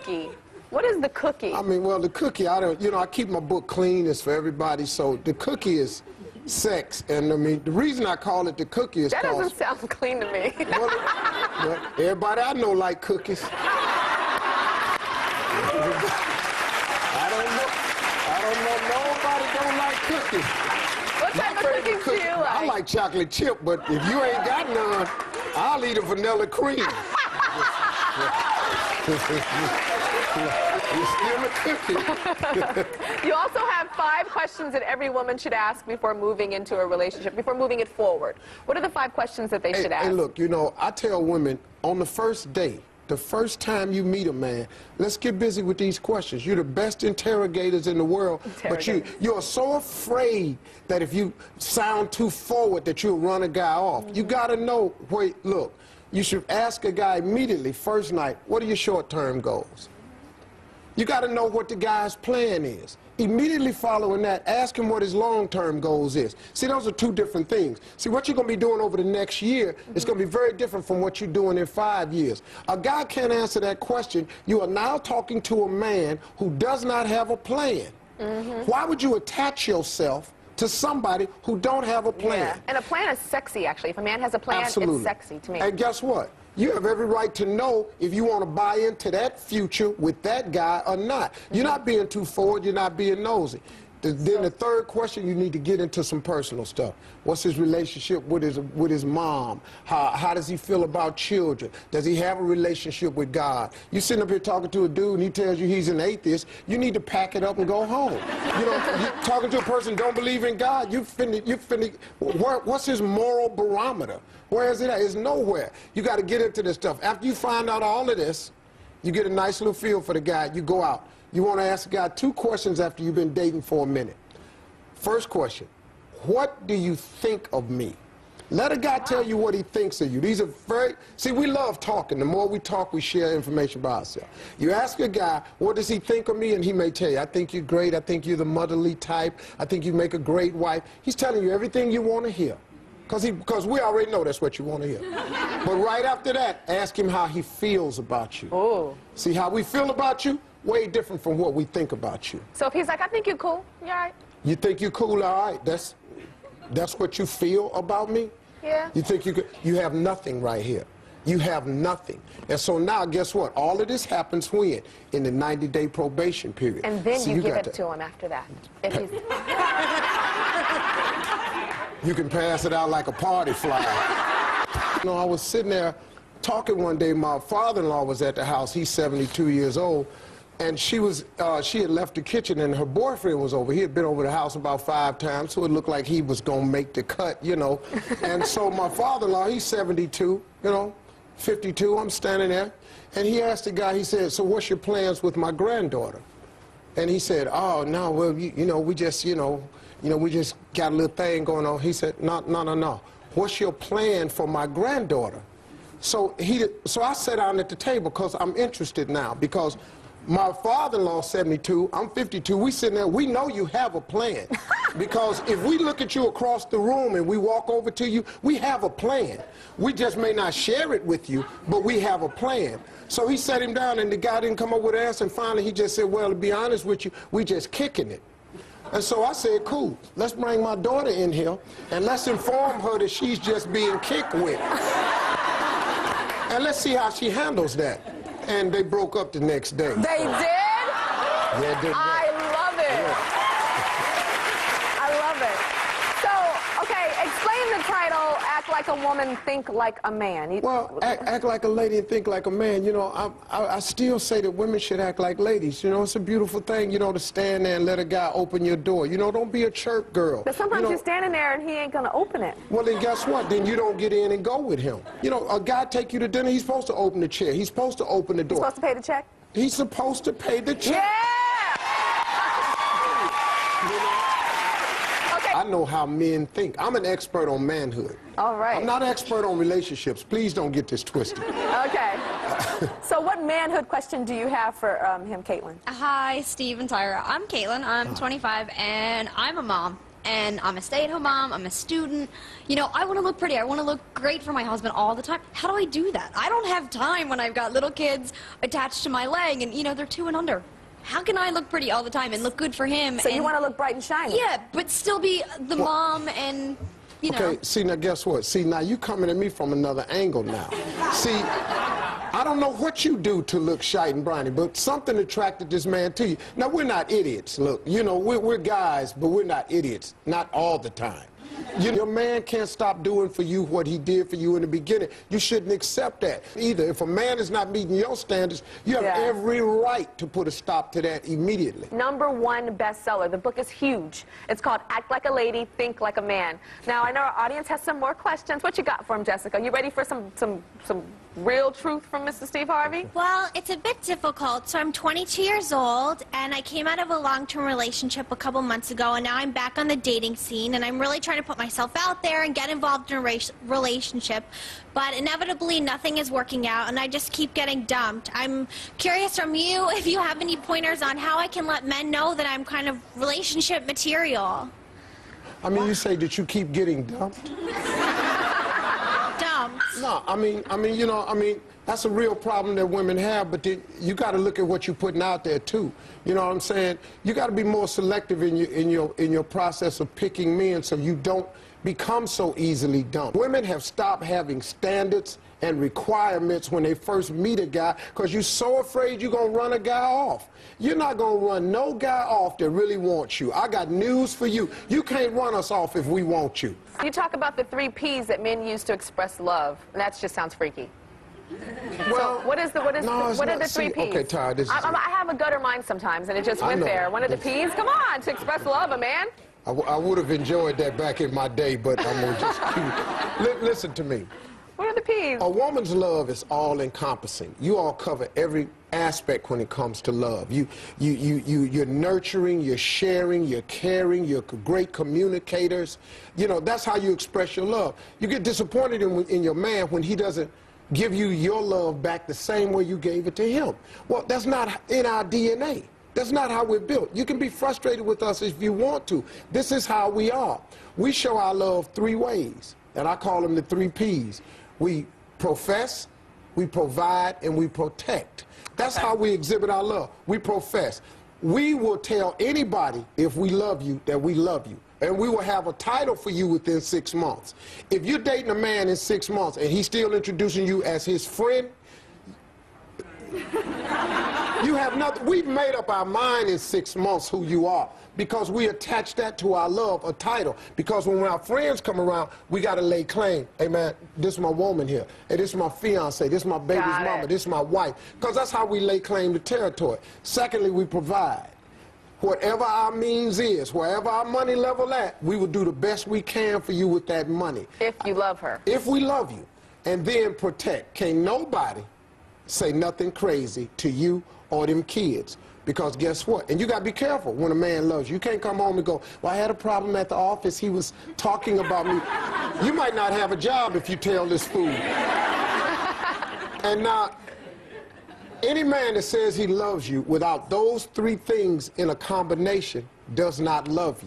cookie? What is the cookie? I mean, well, the cookie, I don't, you know, I keep my book clean. It's for everybody. So the cookie is sex. And, I mean, the reason I call it the cookie is that doesn't sound clean to me. Well, everybody I know like cookies. I don't know nobody don't like cookies. What type of cookies do you like? I like chocolate chip, but if you ain't got none, I'll eat a vanilla cream. You're still a cookie. You also have 5 questions that every woman should ask before moving into a relationship, before moving it forward. What are the 5 questions that they should ask? Hey, look, you know, I tell women on the first date, the first time you meet a man, let's get busy with these questions. You're the best interrogators in the world, but you're so afraid that if you sound too forward that you'll run a guy off. You got to know, wait, look, you should ask a guy immediately, first night, what are your short-term goals? You got to know what the guy's plan is. Immediately following that, ask him what his long-term goals is. See, those are 2 different things. See, what you're going to be doing over the next year is going to be very different from what you're doing in 5 years. A guy can't answer that question. You are now talking to a man who does not have a plan. Why would you attach yourself to somebody who don't have a plan? Yeah. And a plan is sexy, actually. If a man has a plan, Absolutely. It's sexy to me. And guess what? You have every right to know if you want to buy into that future with that guy or not. You're not being too forward, you're not being nosy. Then the third question, you need to get into some personal stuff. What's his relationship with his mom? How does he feel about children? Does he have a relationship with God? You sitting up here talking to a dude and he tells you he's an atheist, you need to pack it up and go home. You know, you talking to a person who don't believe in God, what's his moral barometer? Where is it at? It's nowhere. You got to get into this stuff. After you find out all of this, you get a nice little feel for the guy, you go out. You want to ask a guy 2 questions after you've been dating for a minute. First question, what do you think of me? Let a guy tell you what he thinks of you. These are see, we love talking. The more we talk, we share information about ourselves. You ask a guy, what does he think of me? And he may tell you, I think you're great. I think you're the motherly type. I think you make a great wife. He's telling you everything you want to hear. Because we already know that's what you want to hear. But right after that, ask him how he feels about you. Oh. See, how we feel about you, way different from what we think about you. So if he's like, I think you're cool, you all right? You think you're cool, all right? That's what you feel about me? Yeah. You think you have nothing right here. You have nothing. And so now, guess what? All of this happens when? In the 90-day probation period. And then you give it to him after that. If he's... You can pass it out like a party flyer. You know, I was sitting there talking one day. My father-in-law was at the house. He's 72 years old. And she had left the kitchen, and her boyfriend was over. He had been over the house about 5 times, so it looked like he was going to make the cut, you know. And so my father-in-law, he's 72, you know, 52. I'm standing there. And he asked the guy, he said, so what's your plans with my granddaughter? And he said, oh, no, well, you know, we just, we just got a little thing going on. He said, no. What's your plan for my granddaughter? So I sat down at the table because I'm interested now, because my father-in-law, 72, I'm 52, we sitting there, we know you have a plan. Because if we look at you across the room and we walk over to you, we have a plan. We just may not share it with you, but we have a plan. So he sat him down, and the guy didn't come up with an answer, and finally he just said, well, to be honest with you, we just kicking it. And so I said, cool, let's bring my daughter in here, and let's inform her that she's just being kicked with. And let's see how she handles that. And they broke up the next day. They did? Yeah, they did. I love it. Yeah. I love it. So, okay, explain the title, Act Like a Woman, Think Like a Man. Well, act like a lady and think like a man. You know, I still say that women should act like ladies. You know, it's a beautiful thing, you know, to stand there and let a guy open your door. You know, don't be a chirp girl. But sometimes you're standing there and he ain't going to open it. Well, then guess what? Then you don't get in and go with him. You know, a guy take you to dinner, he's supposed to open the chair. He's supposed to open the door. He's supposed to pay the check? He's supposed to pay the check. Yeah! I know how men think. I'm an expert on manhood. All right. I'm not an expert on relationships. Please don't get this twisted. Okay. So what manhood question do you have for him, Caitlin? Hi, Steve and Tyra. I'm Caitlin. I'm 25, and I'm a mom. and I'm a stay-at-home mom, I'm a student. You know, I want to look pretty. I want to look great for my husband all the time. How do I do that? I don't have time when I've got little kids attached to my leg and, you know, they're 2 and under. How can I look pretty all the time and look good for him? So you want to look bright and shiny? Yeah, but still be the mom and, you know. Okay, see, now guess what? See, now you coming at me from another angle now. See, I don't know what you do to look shite and briny, but something attracted this man to you. Now, we're not idiots. Look, you know, we're guys, but we're not idiots. Not all the time. Your man can't stop doing for you what he did for you in the beginning. You shouldn't accept that either. If a man is not meeting your standards, you have every right to put a stop to that immediately. #1 bestseller. The book is huge. It's called Act Like a Lady, Think Like a Man. Now, I know our audience has some more questions. What you got for him, Jessica? You ready for some real truth from Mr. Steve Harvey? Well, it's a bit difficult. So I'm 22 years old, and I came out of a long-term relationship a couple months ago, and now I'm back on the dating scene, and I'm really trying to put myself out there and get involved in a relationship. But inevitably, nothing is working out, and I just keep getting dumped. I'm curious from you if you have any pointers on how I can let men know that I'm kind of relationship material. I mean, you say that you keep getting dumped? No, I mean, you know, that's a real problem that women have, but you got to look at what you're putting out there, too. You know what I'm saying? You got to be more selective in your process of picking men so you don't become so easily dumped. Women have stopped having standards and requirements when they first meet a guy because you're so afraid you're going to run a guy off. You're not going to run no guy off that really wants you. I got news for you. You can't run us off if we want you. You talk about the 3 Ps that men use to express love, and that just sounds freaky. Well, so what are the 3 Ps? Okay, Ty, this is I have a gutter mind sometimes, and it just went there. One of the Ps? Come on, to express love, a man. I would have enjoyed that back in my day, but I'm going to just keep... Listen to me. What are the Ps? A woman's love is all-encompassing. You all cover every aspect when it comes to love. You're nurturing, you're sharing, you're caring, you're great communicators. You know, that's how you express your love. You get disappointed in your man when he doesn't give you your love back the same way you gave it to him. Well, that's not in our DNA. That's not how we're built. You can be frustrated with us if you want to. This is how we are. We show our love 3 ways, and I call them the 3 Ps. We profess, we provide, and we protect. That's how we exhibit our love. We profess. We will tell anybody if we love you that we love you. And we will have a title for you within 6 months. If you're dating a man in 6 months and he's still introducing you as his friend, you have nothing. We've made up our mind in 6 months who you are because we attach that to our love, a title. Because when our friends come around, we got to lay claim. Hey, man, this is my woman here. Hey, this is my fiance. This is my baby's mama. This is my wife. Because that's how we lay claim to territory. Secondly, we provide. Whatever our means is, wherever our money level at, we will do the best we can for you with that money. If you love her. If we love you. And then protect. Can't nobody say nothing crazy to you or them kids. Because guess what? And you got to be careful when a man loves you. You can't come home and go, well, I had a problem at the office. He was talking about me. You might not have a job if you tell this fool. And now, any man that says he loves you without those 3 things in a combination does not love you.